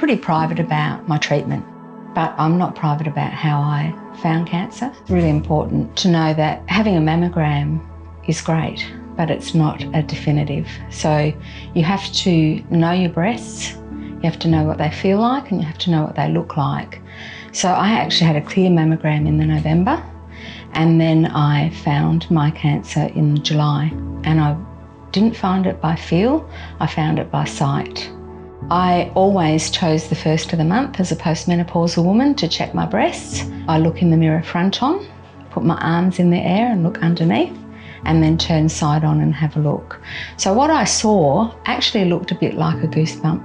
pretty private about my treatment, but I'm not private about how I found cancer. It's really important to know that having a mammogram is great, but it's not a definitive. So you have to know your breasts, you have to know what they feel like, and you have to know what they look like. So I actually had a clear mammogram in the November, and then I found my cancer in July, and I didn't find it by feel, I found it by sight. I always chose the first of the month as a postmenopausal woman to check my breasts. I look in the mirror front on, put my arms in the air and look underneath, and then turn side on and have a look. So what I saw actually looked a bit like a goosebump.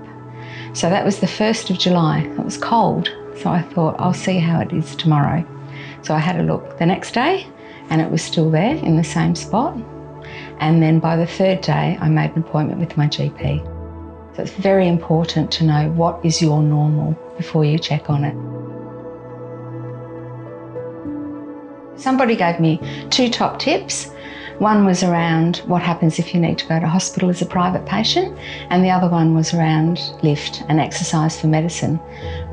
So that was the 1st of July. It was cold, so I thought I'll see how it is tomorrow. So I had a look the next day and it was still there in the same spot. And then by the 3rd day, I made an appointment with my GP. So it's very important to know what is your normal before you check on it. Somebody gave me 2 top tips. One was around what happens if you need to go to hospital as a private patient, and the other one was around lift and exercise for medicine,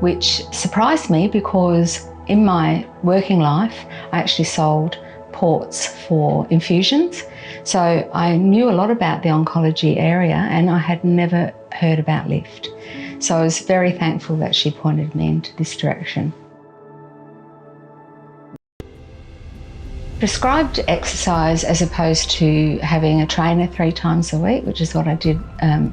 which surprised me because in my working life, I actually sold ports for infusions. So I knew a lot about the oncology area and I had never heard about lift. So I was very thankful that she pointed me into this direction. Prescribed exercise, as opposed to having a trainer 3 times a week, which is what I did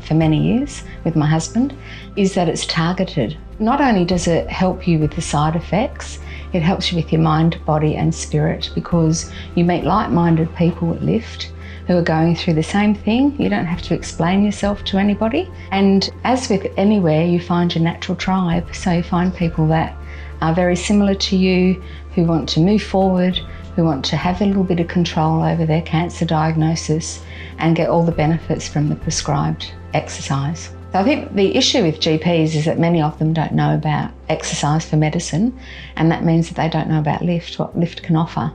for many years with my husband, is that it's targeted. Not only does it help you with the side effects, it helps you with your mind, body and spirit, because you meet like-minded people at lift who are going through the same thing. You don't have to explain yourself to anybody. And as with anywhere, you find your natural tribe. So you find people that are very similar to you, who want to move forward, who want to have a little bit of control over their cancer diagnosis and get all the benefits from the prescribed exercise. So I think the issue with GPs is that many of them don't know about exercise for medicine, and that means that they don't know about lift, what lift can offer.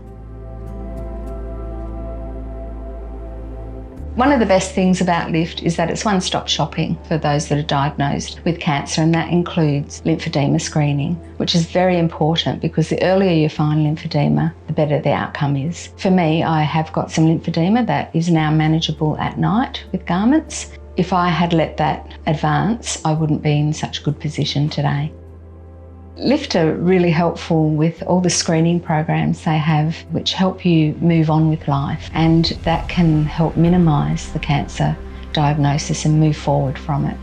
One of the best things about lift is that it's one-stop shopping for those that are diagnosed with cancer, and that includes lymphedema screening, which is very important because the earlier you find lymphedema, the better the outcome is. For me, I have got some lymphedema that is now manageable at night with garments. If I had let that advance, I wouldn't be in such a good position today. Lift are really helpful with all the screening programs they have, which help you move on with life, and that can help minimise the cancer diagnosis and move forward from it.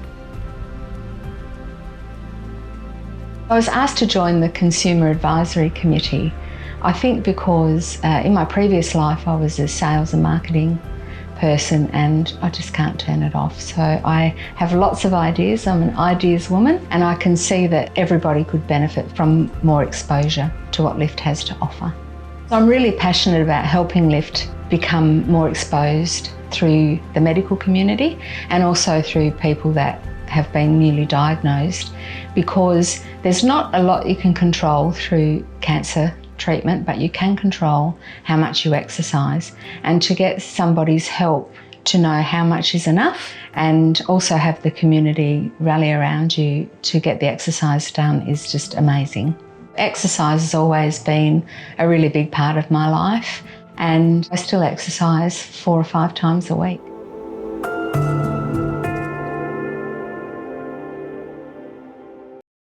I was asked to join the Consumer Advisory Committee, I think because in my previous life I was a sales and marketing person and I just can't turn it off. So I have lots of ideas. I'm an ideas woman, and I can see that everybody could benefit from more exposure to what lift has to offer. So I'm really passionate about helping lift become more exposed through the medical community and also through people that have been newly diagnosed, because there's not a lot you can control through cancer treatment, but you can control how much you exercise, and to get somebody's help to know how much is enough and also have the community rally around you to get the exercise done is just amazing. Exercise has always been a really big part of my life, and I still exercise 4 or 5 times a week.